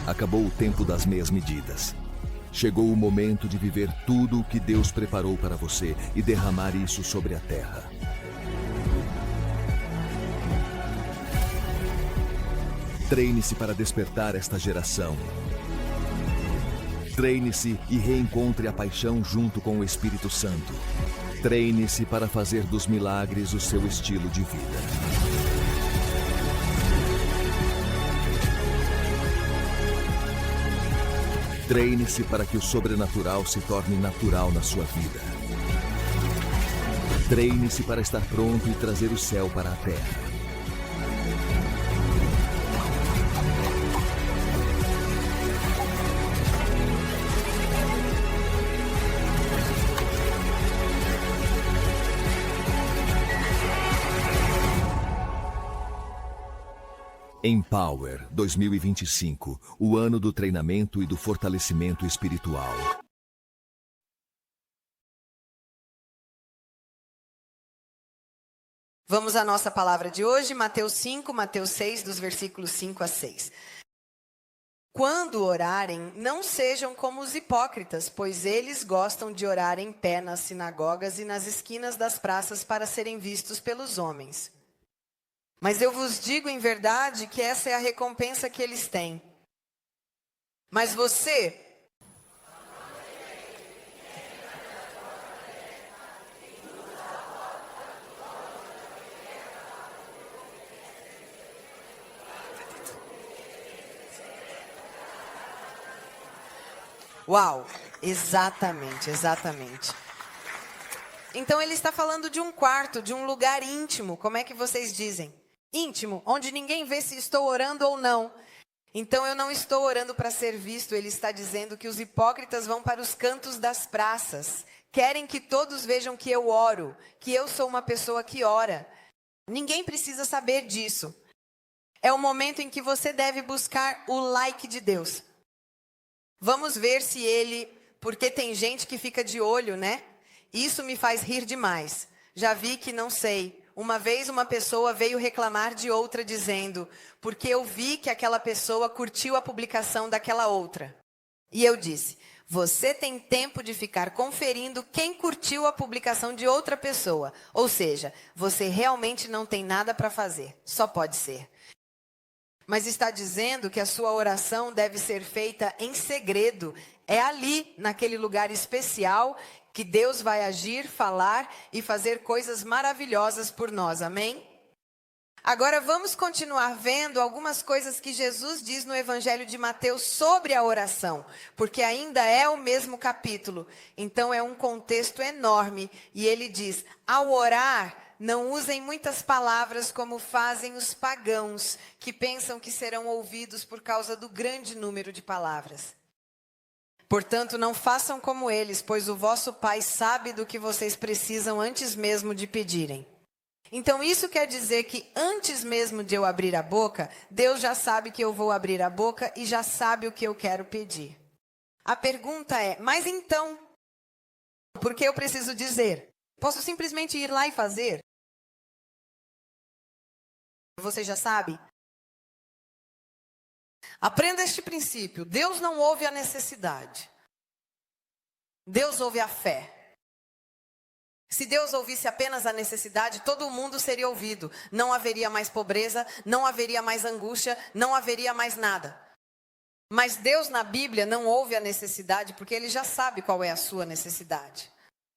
Acabou o tempo das meias medidas. Chegou o momento de viver tudo o que Deus preparou para você e derramar isso sobre a terra. Treine-se para despertar esta geração. Treine-se e reencontre a paixão junto com o Espírito Santo. Treine-se para fazer dos milagres o seu estilo de vida. Treine-se para que o sobrenatural se torne natural na sua vida. Treine-se para estar pronto e trazer o céu para a terra. Empower 2025, o ano do treinamento e do fortalecimento espiritual. Vamos à nossa palavra de hoje, Mateus 5, Mateus 6, dos versículos 5 a 6. Quando orarem, não sejam como os hipócritas, pois eles gostam de orar em pé nas sinagogas e nas esquinas das praças para serem vistos pelos homens. Mas eu vos digo em verdade que essa é a recompensa que eles têm. Mas você... Uau, exatamente. Então ele está falando de um quarto, de um lugar íntimo, como é que vocês dizem? Íntimo, onde ninguém vê se estou orando ou não. Então eu não estou orando para ser visto. Ele está dizendo que os hipócritas vão para os cantos das praças. Querem que todos vejam que eu oro, que eu sou uma pessoa que ora. Ninguém precisa saber disso. É o momento em que você deve buscar o like de Deus. Vamos ver se ele... Porque tem gente que fica de olho, né? Isso me faz rir demais. Já vi que não sei. Uma vez uma pessoa veio reclamar de outra dizendo, porque eu vi que aquela pessoa curtiu a publicação daquela outra. E eu disse, você tem tempo de ficar conferindo quem curtiu a publicação de outra pessoa. Ou seja, você realmente não tem nada para fazer. Só pode ser. Mas está dizendo que a sua oração deve ser feita em segredo. É ali, naquele lugar especial, que Deus vai agir, falar e fazer coisas maravilhosas por nós, amém? Agora vamos continuar vendo algumas coisas que Jesus diz no Evangelho de Mateus sobre a oração, porque ainda é o mesmo capítulo, então é um contexto enorme, e ele diz, ao orar, não usem muitas palavras como fazem os pagãos, que pensam que serão ouvidos por causa do grande número de palavras. Portanto, não façam como eles, pois o vosso Pai sabe do que vocês precisam antes mesmo de pedirem. Então, isso quer dizer que antes mesmo de eu abrir a boca, Deus já sabe que eu vou abrir a boca e já sabe o que eu quero pedir. A pergunta é, mas então, por que eu preciso dizer? Posso simplesmente ir lá e fazer? Você já sabe? Aprenda este princípio. Deus não ouve a necessidade. Deus ouve a fé. Se Deus ouvisse apenas a necessidade, todo mundo seria ouvido. Não haveria mais pobreza, não haveria mais angústia, não haveria mais nada. Mas Deus na Bíblia não ouve a necessidade porque Ele já sabe qual é a sua necessidade.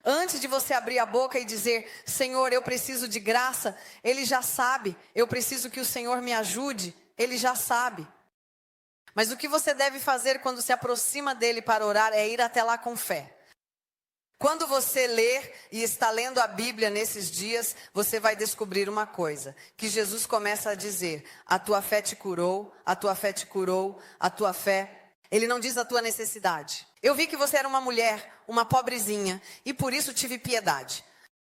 Antes de você abrir a boca e dizer, Senhor, eu preciso de graça, Ele já sabe. Eu preciso que o Senhor me ajude, Ele já sabe. Mas o que você deve fazer quando se aproxima dele para orar é ir até lá com fé. Quando você ler e está lendo a Bíblia nesses dias, você vai descobrir uma coisa. Que Jesus começa a dizer, a tua fé te curou, a tua fé te curou, a tua fé. Ele não diz a tua necessidade. Eu vi que você era uma mulher, uma pobrezinha, e por isso tive piedade.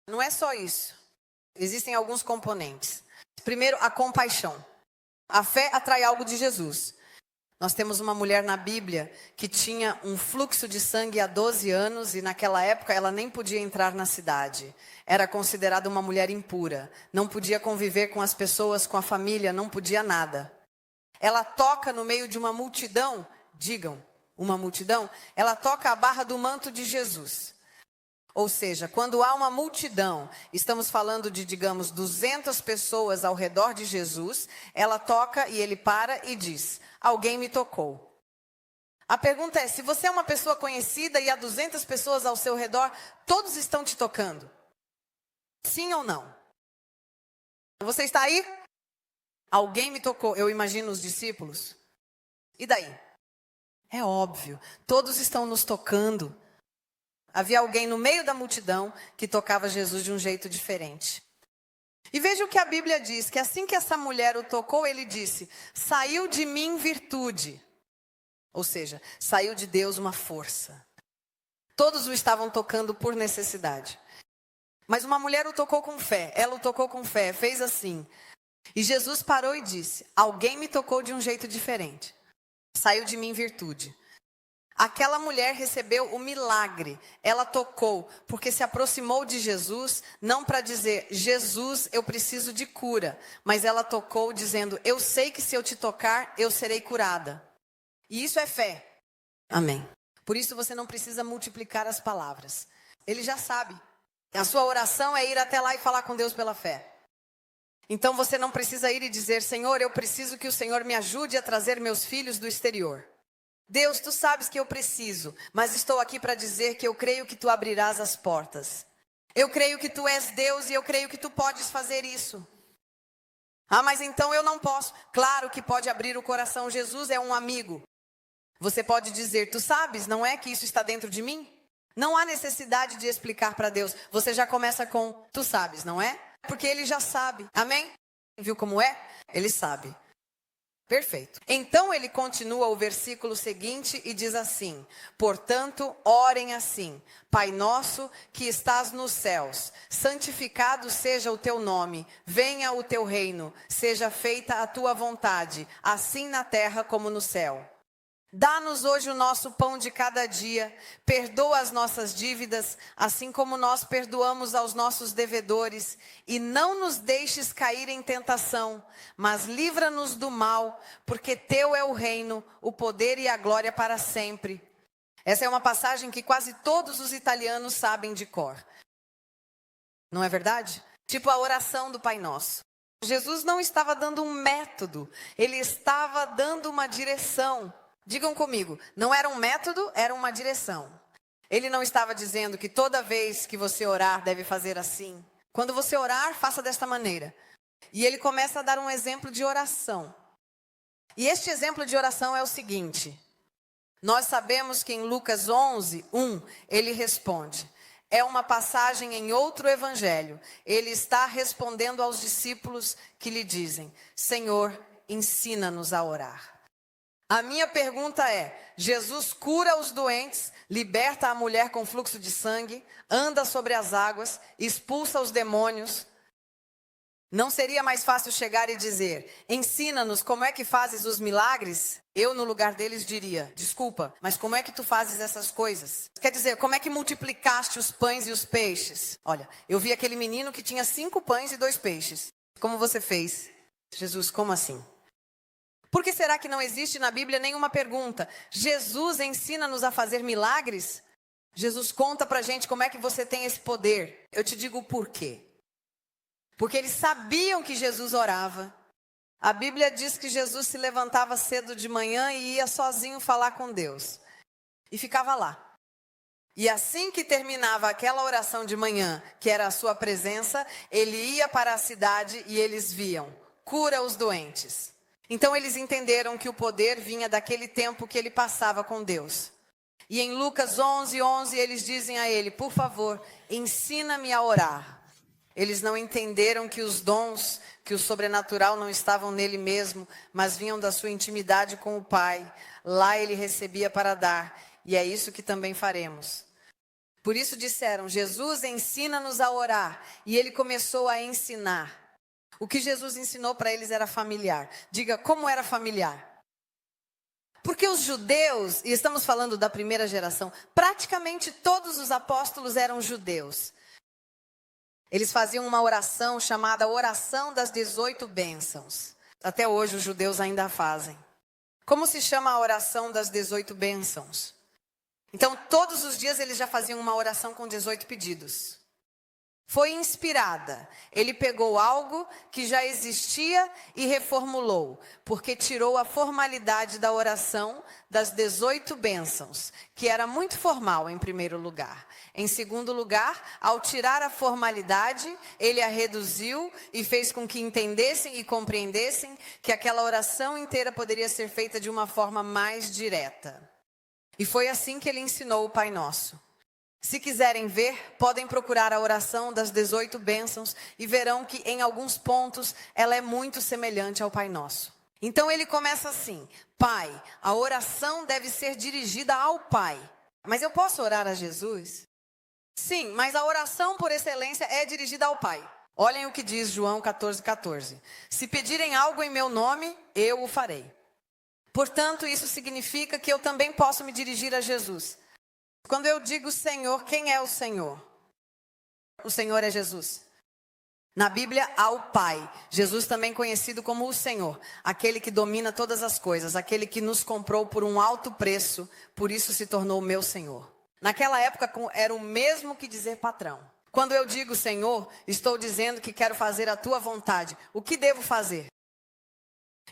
Não é só isso. Existem alguns componentes. Primeiro, a compaixão. A fé atrai algo de Jesus. Nós temos uma mulher na Bíblia que tinha um fluxo de sangue há 12 anos e naquela época ela nem podia entrar na cidade. Era considerada uma mulher impura. Não podia conviver com as pessoas, com a família, não podia nada. ela toca no meio de uma multidão, digam, uma multidão, ela toca a barra do manto de Jesus. Ou seja, quando há uma multidão, estamos falando de, digamos, 200 pessoas ao redor de Jesus, ela toca e ele para e diz: alguém me tocou. A pergunta é, se você é uma pessoa conhecida e há 200 pessoas ao seu redor, todos estão te tocando? Sim ou não? Você está aí? Alguém me tocou. Eu imagino os discípulos. E daí? É óbvio, todos estão nos tocando. Havia alguém no meio da multidão que tocava Jesus de um jeito diferente. E veja o que a Bíblia diz, que assim que essa mulher o tocou, ele disse: saiu de mim virtude. Ou seja, saiu de Deus uma força. Todos o estavam tocando por necessidade. Mas uma mulher o tocou com fé. Ela o tocou com fé, fez assim. E Jesus parou e disse: alguém me tocou de um jeito diferente. Saiu de mim virtude. Aquela mulher recebeu o milagre. Ela tocou porque se aproximou de Jesus, não para dizer: Jesus, eu preciso de cura. Mas ela tocou dizendo: eu sei que se eu te tocar, eu serei curada. E isso é fé. Amém. Por isso você não precisa multiplicar as palavras. Ele já sabe. A sua oração é ir até lá e falar com Deus pela fé. Então você não precisa ir e dizer: Senhor, eu preciso que o Senhor me ajude a trazer meus filhos do exterior. Deus, tu sabes que eu preciso, mas estou aqui para dizer que eu creio que tu abrirás as portas. Eu creio que tu és Deus e eu creio que tu podes fazer isso. Ah, mas então eu não posso. Claro que pode abrir o coração. Jesus é um amigo. Você pode dizer: tu sabes, não é que isso está dentro de mim? Não há necessidade de explicar para Deus. Você já começa com: tu sabes, não é? Porque ele já sabe. Amém? Viu como é? Ele sabe. Perfeito. Então ele continua o versículo seguinte e diz assim: portanto, orem assim: Pai nosso que estás nos céus, santificado seja o teu nome, venha o teu reino, seja feita a tua vontade, assim na terra como no céu. Dá-nos hoje o nosso pão de cada dia, perdoa as nossas dívidas, assim como nós perdoamos aos nossos devedores, e não nos deixes cair em tentação, mas livra-nos do mal, porque teu é o reino, o poder e a glória para sempre. Essa é uma passagem que quase todos os italianos sabem de cor. Não é verdade? Tipo a oração do Pai Nosso. Jesus não estava dando um método, ele estava dando uma direção. Digam comigo, não era um método, era uma direção. Ele não estava dizendo que toda vez que você orar deve fazer assim. Quando você orar, faça desta maneira. E ele começa a dar um exemplo de oração. E este exemplo de oração é o seguinte. Nós sabemos que em Lucas 11, 1, ele responde. É uma passagem em outro evangelho. Ele está respondendo aos discípulos que lhe dizem: Senhor, ensina-nos a orar. A minha pergunta é: Jesus cura os doentes, liberta a mulher com fluxo de sangue, anda sobre as águas, expulsa os demônios. Não seria mais fácil chegar e dizer: ensina-nos como é que fazes os milagres? Eu, no lugar deles, diria: desculpa, mas como é que tu fazes essas coisas? Quer dizer, como é que multiplicaste os pães e os peixes? Olha, eu vi aquele menino que tinha 5 pães e 2 peixes. Como você fez? Jesus, como assim? Por que será que não existe na Bíblia nenhuma pergunta? Jesus ensina-nos a fazer milagres? Jesus conta pra gente como é que você tem esse poder. Eu te digo o porquê. Porque eles sabiam que Jesus orava. A Bíblia diz que Jesus se levantava cedo de manhã e ia sozinho falar com Deus. E ficava lá. E assim que terminava aquela oração de manhã, que era a sua presença, ele ia para a cidade e eles viam: cura os doentes. Então eles entenderam que o poder vinha daquele tempo que ele passava com Deus. E em Lucas 11, 11, eles dizem a ele: por favor, ensina-me a orar. Eles não entenderam que os dons, que o sobrenatural não estavam nele mesmo, mas vinham da sua intimidade com o Pai. Lá ele recebia para dar, e é isso que também faremos. Por isso disseram: Jesus, ensina-nos a orar. E ele começou a ensinar. O que Jesus ensinou para eles era familiar. Diga, como era familiar? Porque os judeus, e estamos falando da primeira geração, praticamente todos os apóstolos eram judeus. Eles faziam uma oração chamada oração das 18 bênçãos. Até hoje os judeus ainda a fazem. Como se chama a oração das 18 bênçãos? Então, todos os dias eles já faziam uma oração com 18 pedidos. Foi inspirada. Ele pegou algo que já existia e reformulou, porque tirou a formalidade da oração das 18 bênçãos, que era muito formal em primeiro lugar. Em segundo lugar, ao tirar a formalidade, ele a reduziu e fez com que entendessem e compreendessem que aquela oração inteira poderia ser feita de uma forma mais direta. E foi assim que ele ensinou o Pai Nosso. Se quiserem ver, podem procurar a oração das 18 bênçãos e verão que em alguns pontos ela é muito semelhante ao Pai Nosso. Então ele começa assim: Pai, a oração deve ser dirigida ao Pai. Mas eu posso orar a Jesus? Sim, mas a oração por excelência é dirigida ao Pai. Olhem o que diz João 14:14. Se pedirem algo em meu nome, eu o farei. Portanto, isso significa que eu também posso me dirigir a Jesus. Quando eu digo Senhor, quem é o Senhor? O Senhor é Jesus. Na Bíblia há o Pai, Jesus também conhecido como o Senhor, aquele que domina todas as coisas, aquele que nos comprou por um alto preço, por isso se tornou meu Senhor. Naquela época era o mesmo que dizer patrão. Quando eu digo Senhor, estou dizendo que quero fazer a tua vontade. O que devo fazer?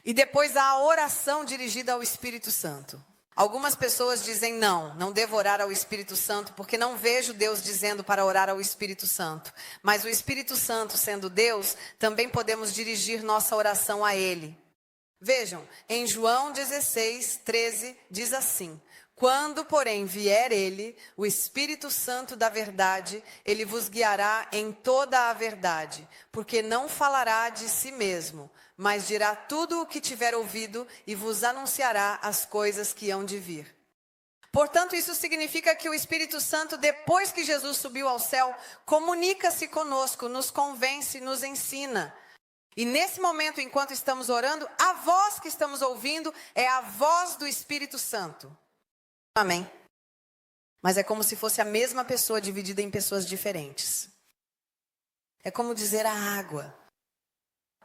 E depois há a oração dirigida ao Espírito Santo. Algumas pessoas dizem não devo orar ao Espírito Santo, porque não vejo Deus dizendo para orar ao Espírito Santo. Mas o Espírito Santo, sendo Deus, também podemos dirigir nossa oração a Ele. Vejam, em João 16:13 diz assim: quando, porém, vier Ele, o Espírito Santo da verdade, Ele vos guiará em toda a verdade, porque não falará de si mesmo, mas dirá tudo o que tiver ouvido e vos anunciará as coisas que hão de vir. Portanto, isso significa que o Espírito Santo, depois que Jesus subiu ao céu, comunica-se conosco, nos convence, nos ensina. E nesse momento, enquanto estamos orando, a voz que estamos ouvindo é a voz do Espírito Santo. Amém. Mas é como se fosse a mesma pessoa dividida em pessoas diferentes. É como dizer a água.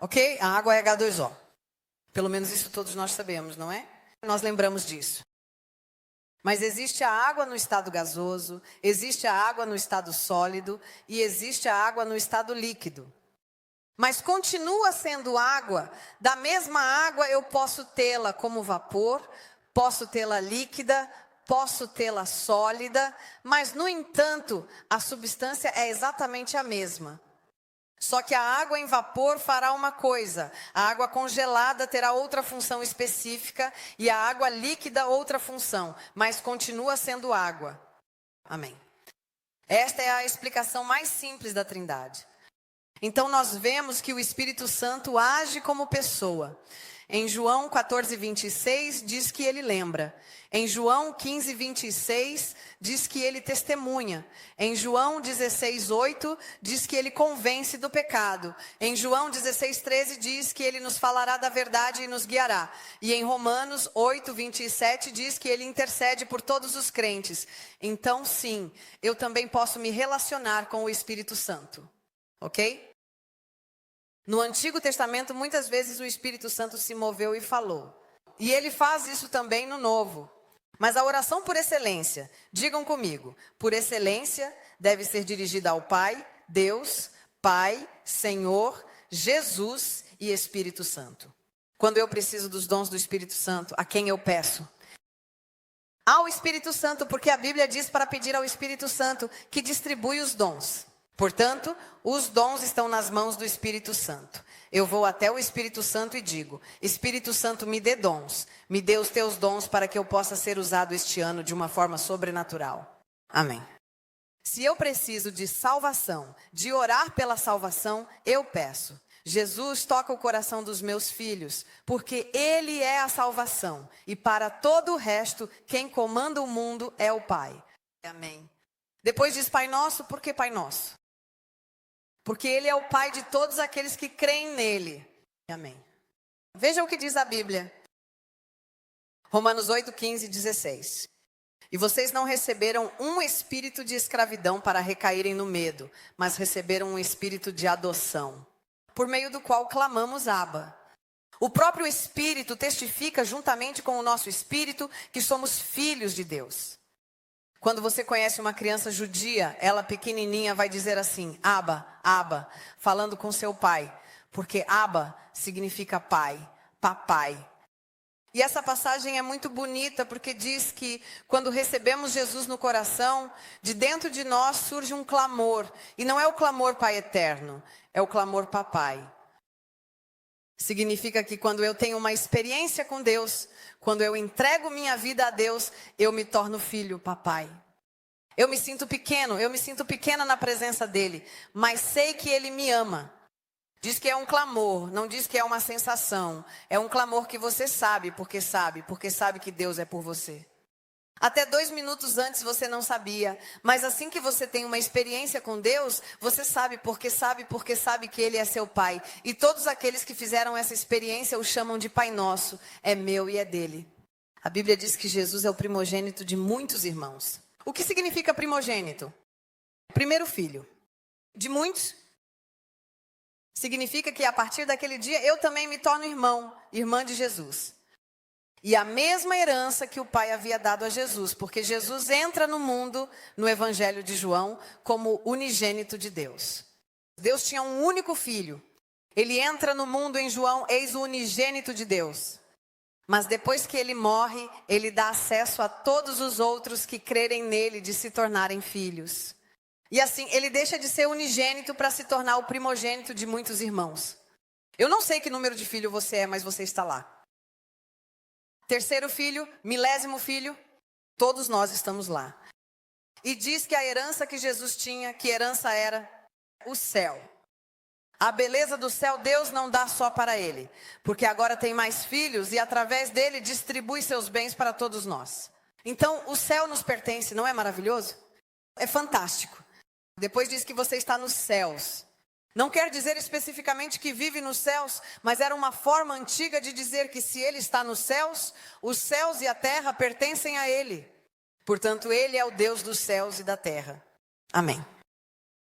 Ok? A água é H2O. Pelo menos isso todos nós sabemos, não é? Nós lembramos disso. Mas existe a água no estado gasoso, existe a água no estado sólido e existe a água no estado líquido. Mas continua sendo água. Da mesma água eu posso tê-la como vapor, posso tê-la líquida, posso tê-la sólida, mas no entanto a substância é exatamente a mesma. Só que a água em vapor fará uma coisa, a água congelada terá outra função específica e a água líquida outra função, mas continua sendo água. Amém. Esta é a explicação mais simples da Trindade. Então nós vemos que o Espírito Santo age como pessoa. Em João 14:26 diz que ele lembra. Em João 15:26 diz que ele testemunha. Em João 16:8 diz que ele convence do pecado. Em João 16:13 diz que ele nos falará da verdade e nos guiará. E em Romanos 8:27 diz que ele intercede por todos os crentes. Então sim, eu também posso me relacionar com o Espírito Santo. Ok? No Antigo Testamento, muitas vezes o Espírito Santo se moveu e falou. E ele faz isso também no Novo. Mas a oração por excelência, digam comigo, por excelência deve ser dirigida ao Pai, Deus, Pai, Senhor, Jesus e Espírito Santo. Quando eu preciso dos dons do Espírito Santo, a quem eu peço? Ao Espírito Santo, porque a Bíblia diz para pedir ao Espírito Santo que distribui os dons. Portanto, os dons estão nas mãos do Espírito Santo. Eu vou até o Espírito Santo e digo: Espírito Santo, me dê dons. Me dê os teus dons para que eu possa ser usado este ano de uma forma sobrenatural. Amém. Se eu preciso de salvação, de orar pela salvação, eu peço. Jesus toca o coração dos meus filhos, porque Ele é a salvação. E para todo o resto, quem comanda o mundo é o Pai. Amém. Depois diz Pai Nosso, por que Pai Nosso? Porque Ele é o Pai de todos aqueles que creem nele. Amém. Veja o que diz a Bíblia. Romanos 8, 15 e 16. E vocês não receberam um espírito de escravidão para recaírem no medo, mas receberam um espírito de adoção, por meio do qual clamamos Abba, O próprio Espírito testifica juntamente com o nosso espírito que somos filhos de Deus. Quando você conhece uma criança judia, ela pequenininha vai dizer assim, Abba, Abba, falando com seu pai. Porque Abba significa pai, papai. E essa passagem é muito bonita porque diz que quando recebemos Jesus no coração, de dentro de nós surge um clamor. E não é o clamor Pai Eterno, é o clamor papai. Significa que quando eu tenho uma experiência com Deus, quando eu entrego minha vida a Deus, eu me torno filho, papai. Eu me sinto pequena na presença dele, mas sei que ele me ama. Diz que é um clamor, não diz que é uma sensação. É um clamor que você sabe sabe que Deus é por você. Até 2 minutos antes você não sabia, mas assim que você tem uma experiência com Deus, você sabe porque sabe que Ele é seu Pai. E todos aqueles que fizeram essa experiência o chamam de Pai Nosso, é meu e é dele. A Bíblia diz que Jesus é o primogênito de muitos irmãos. O que significa primogênito? Primeiro filho. De muitos, significa que a partir daquele dia eu também me torno irmã de Jesus. E a mesma herança que o Pai havia dado a Jesus, porque Jesus entra no mundo, no Evangelho de João, como unigênito de Deus. Deus tinha um único filho. Ele entra no mundo em João, eis o unigênito de Deus. Mas depois que ele morre, ele dá acesso a todos os outros que crerem nele de se tornarem filhos. E assim, ele deixa de ser unigênito para se tornar o primogênito de muitos irmãos. Eu não sei que número de filho você é, mas você está lá. Terceiro filho, 1000º filho, todos nós estamos lá. E diz que a herança que Jesus tinha, que herança era? O céu. A beleza do céu Deus não dá só para ele, porque agora tem mais filhos e através dele distribui seus bens para todos nós. Então o céu nos pertence, não é maravilhoso? É fantástico. Depois diz que você está nos céus. Não quer dizer especificamente que vive nos céus, mas era uma forma antiga de dizer que se ele está nos céus, os céus e a terra pertencem a ele. Portanto, ele é o Deus dos céus e da terra. Amém.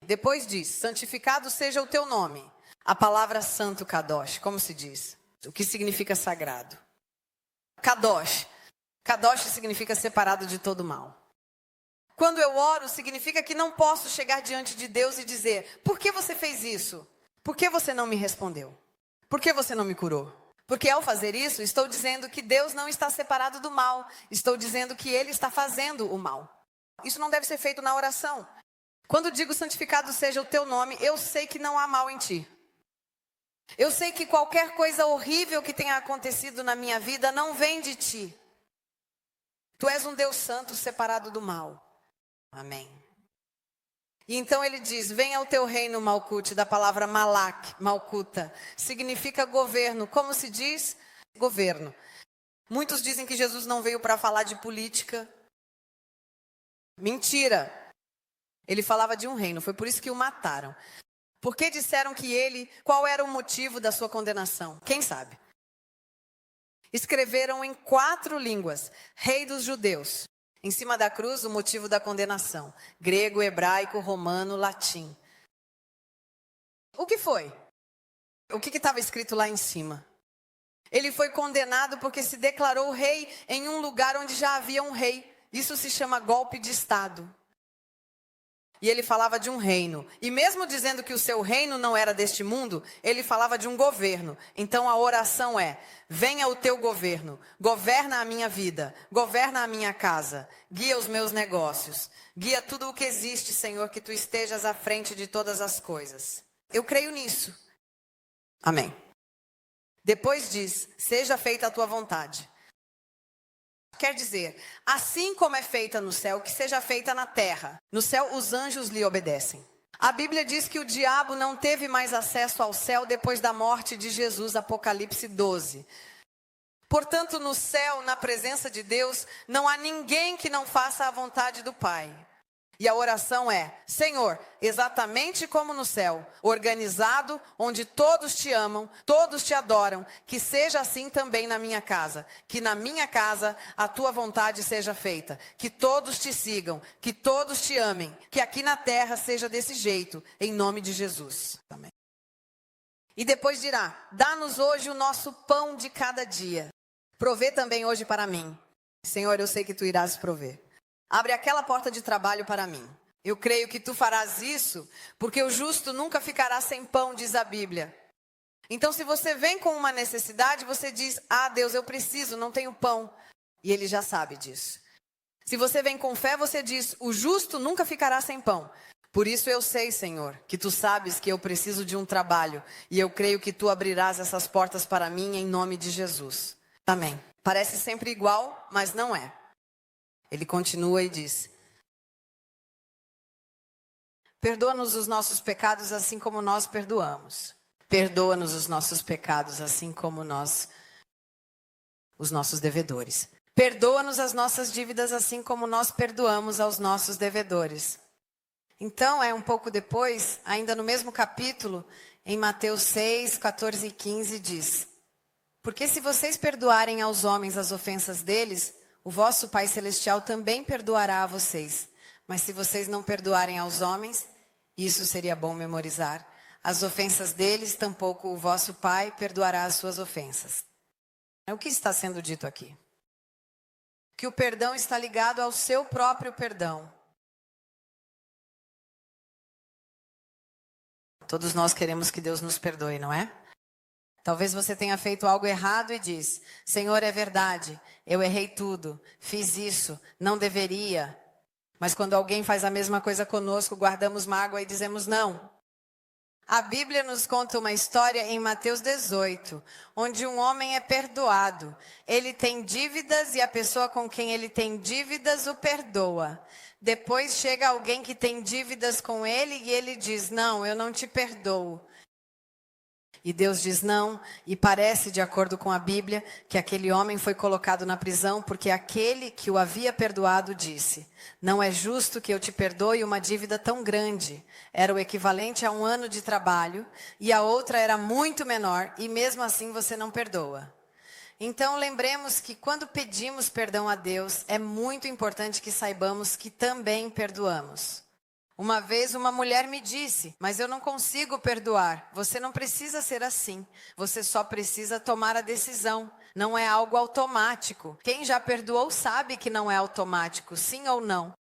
Depois diz, santificado seja o teu nome. A palavra santo, kadosh, como se diz? O que significa sagrado? Kadosh. Kadosh significa separado de todo mal. Quando eu oro, significa que não posso chegar diante de Deus e dizer, por que você fez isso? Por que você não me respondeu? Por que você não me curou? Porque ao fazer isso, estou dizendo que Deus não está separado do mal. Estou dizendo que Ele está fazendo o mal. Isso não deve ser feito na oração. Quando digo santificado seja o teu nome, eu sei que não há mal em ti. Eu sei que qualquer coisa horrível que tenha acontecido na minha vida não vem de ti. Tu és um Deus santo separado do mal. Amém. E então ele diz, venha o teu reino, Malkut, da palavra malak, malkuta, significa governo. Como se diz? Governo. Muitos dizem que Jesus não veio para falar de política. Mentira. Ele falava de um reino, foi por isso que o mataram. Por que disseram que qual era o motivo da sua condenação? Quem sabe? Escreveram em 4 línguas, rei dos judeus. Em cima da cruz, o motivo da condenação. Grego, hebraico, romano, latim. O que foi? O que estava escrito lá em cima? Ele foi condenado porque se declarou rei em um lugar onde já havia um rei. Isso se chama golpe de Estado. E ele falava de um reino. E mesmo dizendo que o seu reino não era deste mundo, ele falava de um governo. Então a oração é, venha o teu governo, governa a minha vida, governa a minha casa, guia os meus negócios, guia tudo o que existe, Senhor, que tu estejas à frente de todas as coisas. Eu creio nisso. Amém. Depois diz, seja feita a tua vontade. Quer dizer, assim como é feita no céu, que seja feita na terra. No céu, os anjos lhe obedecem. A Bíblia diz que o diabo não teve mais acesso ao céu depois da morte de Jesus, Apocalipse 12. Portanto, no céu, na presença de Deus, não há ninguém que não faça a vontade do Pai. E a oração é, Senhor, exatamente como no céu, organizado, onde todos te amam, todos te adoram, que seja assim também na minha casa. Que na minha casa a tua vontade seja feita. Que todos te sigam, que todos te amem. Que aqui na terra seja desse jeito, em nome de Jesus. Amém. E depois dirá: dá-nos hoje o nosso pão de cada dia. Provê também hoje para mim. Senhor, eu sei que tu irás prover. Abre aquela porta de trabalho para mim. Eu creio que tu farás isso, porque o justo nunca ficará sem pão, diz a Bíblia. Então, se você vem com uma necessidade, você diz: ah, Deus, eu preciso, não tenho pão. E ele já sabe disso. Se você vem com fé, você diz: o justo nunca ficará sem pão. Por isso eu sei, Senhor, que tu sabes que eu preciso de um trabalho. E eu creio que tu abrirás essas portas para mim em nome de Jesus. Amém. Parece sempre igual, mas não é. Ele continua e diz: perdoa-nos os nossos pecados assim como nós perdoamos. Perdoa-nos os nossos pecados assim como nós, os nossos devedores. Perdoa-nos as nossas dívidas assim como nós perdoamos aos nossos devedores. Então, um pouco depois, ainda no mesmo capítulo, em Mateus 6, 14 e 15, diz: porque se vocês perdoarem aos homens as ofensas deles, o vosso Pai Celestial também perdoará a vocês. Mas se vocês não perdoarem aos homens, isso seria bom memorizar, as ofensas deles, tampouco o vosso Pai perdoará as suas ofensas. O que está sendo dito aqui? Que o perdão está ligado ao seu próprio perdão. Todos nós queremos que Deus nos perdoe, não é? Talvez você tenha feito algo errado e diz: Senhor, é verdade, eu errei tudo, fiz isso, não deveria. Mas quando alguém faz a mesma coisa conosco, guardamos mágoa e dizemos não. A Bíblia nos conta uma história em Mateus 18, onde um homem é perdoado. Ele tem dívidas e a pessoa com quem ele tem dívidas o perdoa. Depois chega alguém que tem dívidas com ele e ele diz: não, eu não te perdoo. E Deus diz não, e parece, de acordo com a Bíblia, que aquele homem foi colocado na prisão porque aquele que o havia perdoado disse: não é justo que eu te perdoe uma dívida tão grande. Era o equivalente a 1 ano de trabalho, e a outra era muito menor, e mesmo assim você não perdoa. Então lembremos que quando pedimos perdão a Deus, é muito importante que saibamos que também perdoamos. Uma vez uma mulher me disse: mas eu não consigo perdoar. Você não precisa ser assim. Você só precisa tomar a decisão. Não é algo automático. Quem já perdoou sabe que não é automático, sim ou não.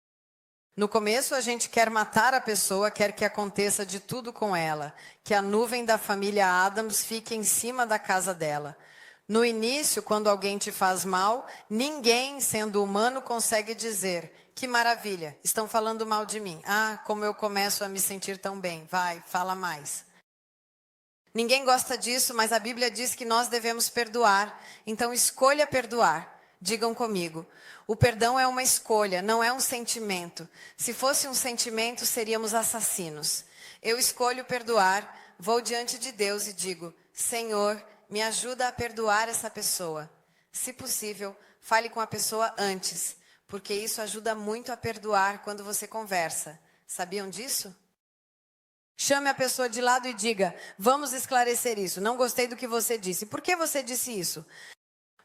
No começo a gente quer matar a pessoa, quer que aconteça de tudo com ela. Que a nuvem da família Adams fique em cima da casa dela. No início, quando alguém te faz mal, ninguém, sendo humano, consegue dizer: que maravilha, estão falando mal de mim. Ah, como eu começo a me sentir tão bem. Vai, fala mais. Ninguém gosta disso, mas a Bíblia diz que nós devemos perdoar. Então escolha perdoar. Digam comigo: o perdão é uma escolha, não é um sentimento. Se fosse um sentimento, seríamos assassinos. Eu escolho perdoar, vou diante de Deus e digo: Senhor, me ajuda a perdoar essa pessoa. Se possível, fale com a pessoa antes, porque isso ajuda muito a perdoar quando você conversa. Sabiam disso? Chame a pessoa de lado e diga: vamos esclarecer isso. Não gostei do que você disse. Por que você disse isso?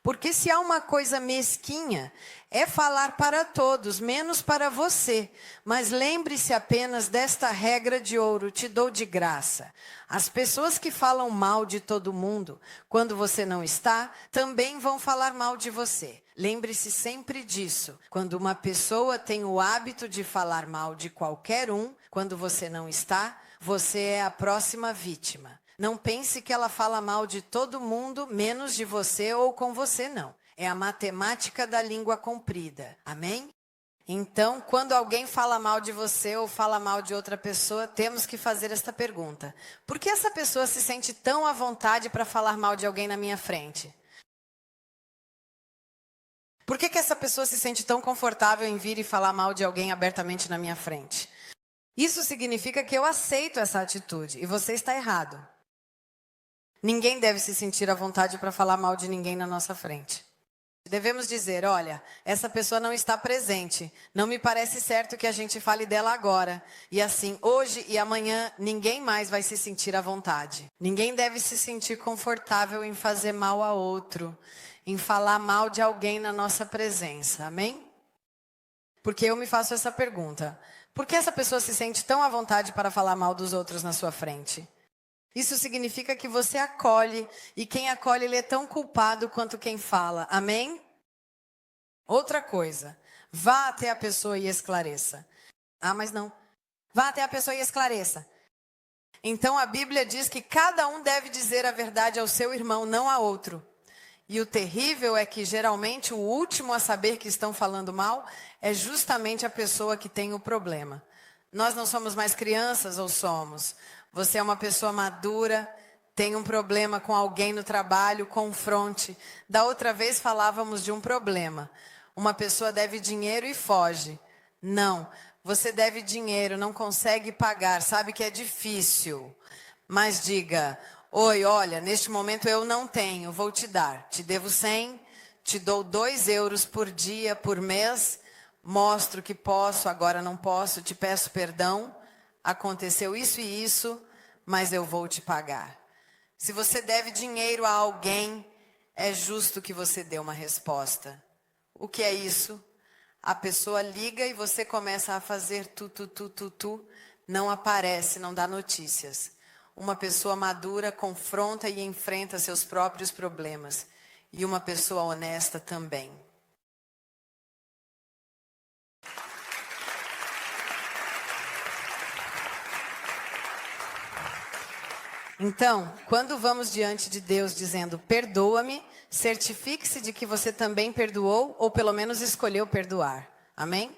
Porque se há uma coisa mesquinha, é falar para todos, menos para você. Mas lembre-se apenas desta regra de ouro, te dou de graça. As pessoas que falam mal de todo mundo, quando você não está, também vão falar mal de você. Lembre-se sempre disso. Quando uma pessoa tem o hábito de falar mal de qualquer um, quando você não está, você é a próxima vítima. Não pense que ela fala mal de todo mundo, menos de você ou com você, não. É a matemática da língua comprida. Amém? Então, quando alguém fala mal de você ou fala mal de outra pessoa, temos que fazer esta pergunta: por que essa pessoa se sente tão à vontade para falar mal de alguém na minha frente? Por que essa pessoa se sente tão confortável em vir e falar mal de alguém abertamente na minha frente? Isso significa que eu aceito essa atitude e você está errado. Ninguém deve se sentir à vontade para falar mal de ninguém na nossa frente. Devemos dizer: olha, essa pessoa não está presente. Não me parece certo que a gente fale dela agora. E assim, hoje e amanhã, ninguém mais vai se sentir à vontade. Ninguém deve se sentir confortável em fazer mal a outro, em falar mal de alguém na nossa presença. Amém? Porque eu me faço essa pergunta: por que essa pessoa se sente tão à vontade para falar mal dos outros na sua frente? Isso significa que você acolhe, e quem acolhe, ele é tão culpado quanto quem fala. Amém? Outra coisa, vá até a pessoa e esclareça. Ah, mas não. Vá até a pessoa e esclareça. Então a Bíblia diz que cada um deve dizer a verdade ao seu irmão, não a outro. E o terrível é que geralmente o último a saber que estão falando mal é justamente a pessoa que tem o problema. Nós não somos mais crianças ou somos? Você é uma pessoa madura, tem um problema com alguém no trabalho, confronte. Da outra vez falávamos de um problema. Uma pessoa deve dinheiro e foge. Não, você deve dinheiro, não consegue pagar, sabe que é difícil. Mas diga, oi, olha, neste momento eu não tenho, vou te dar. Te devo 100, te dou 2 euros por dia, por mês. Mostro que posso, agora não posso, te peço perdão. Aconteceu isso e isso, mas eu vou te pagar. Se você deve dinheiro a alguém, é justo que você dê uma resposta. O que é isso? A pessoa liga e você começa a fazer tu. Não aparece, não dá notícias. Uma pessoa madura confronta e enfrenta seus próprios problemas. E uma pessoa honesta também. Então, quando vamos diante de Deus dizendo, perdoa-me, certifique-se de que você também perdoou, ou pelo menos escolheu perdoar. Amém?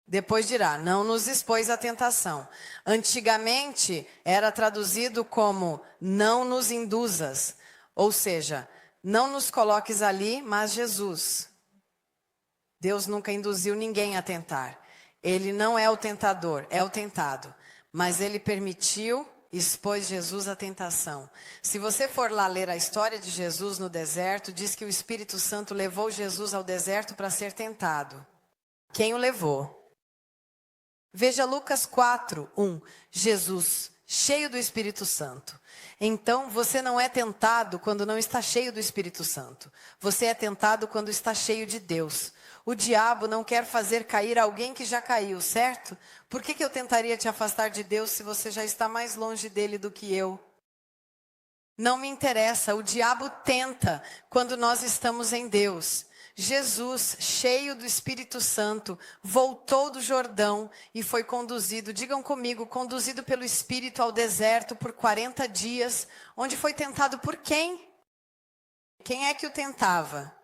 Depois dirá, não nos expôs à tentação. Antigamente, era traduzido como, não nos induzas. Ou seja, não nos coloques ali, mas Jesus. Deus nunca induziu ninguém a tentar. Ele não é o tentador, é o tentado. Mas ele permitiu, expôs Jesus à tentação. Se você for lá ler a história de Jesus no deserto, diz que o Espírito Santo levou Jesus ao deserto para ser tentado. Quem o levou? Veja Lucas 4:1. Jesus, cheio do Espírito Santo. Então, você não é tentado quando não está cheio do Espírito Santo. Você é tentado quando está cheio de Deus. O diabo não quer fazer cair alguém que já caiu, certo? Por que eu tentaria te afastar de Deus se você já está mais longe dele do que eu? Não me interessa, o diabo tenta quando nós estamos em Deus. Jesus, cheio do Espírito Santo, voltou do Jordão e foi conduzido, digam comigo, conduzido pelo Espírito ao deserto por 40 dias, onde foi tentado por quem? Quem é que o tentava?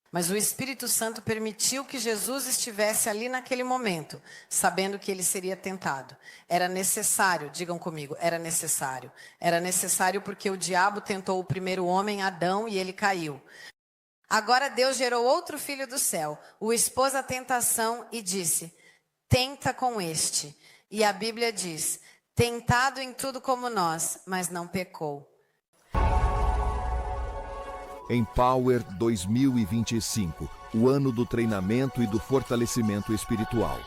Mas o Espírito Santo permitiu que Jesus estivesse ali naquele momento, sabendo que ele seria tentado. Era necessário, digam comigo, era necessário. Era necessário porque o diabo tentou o primeiro homem, Adão, e ele caiu. Agora Deus gerou outro filho do céu, o expôs à tentação e disse, tenta com este. E a Bíblia diz, tentado em tudo como nós, mas não pecou. Empower 2025, o ano do treinamento e do fortalecimento espiritual.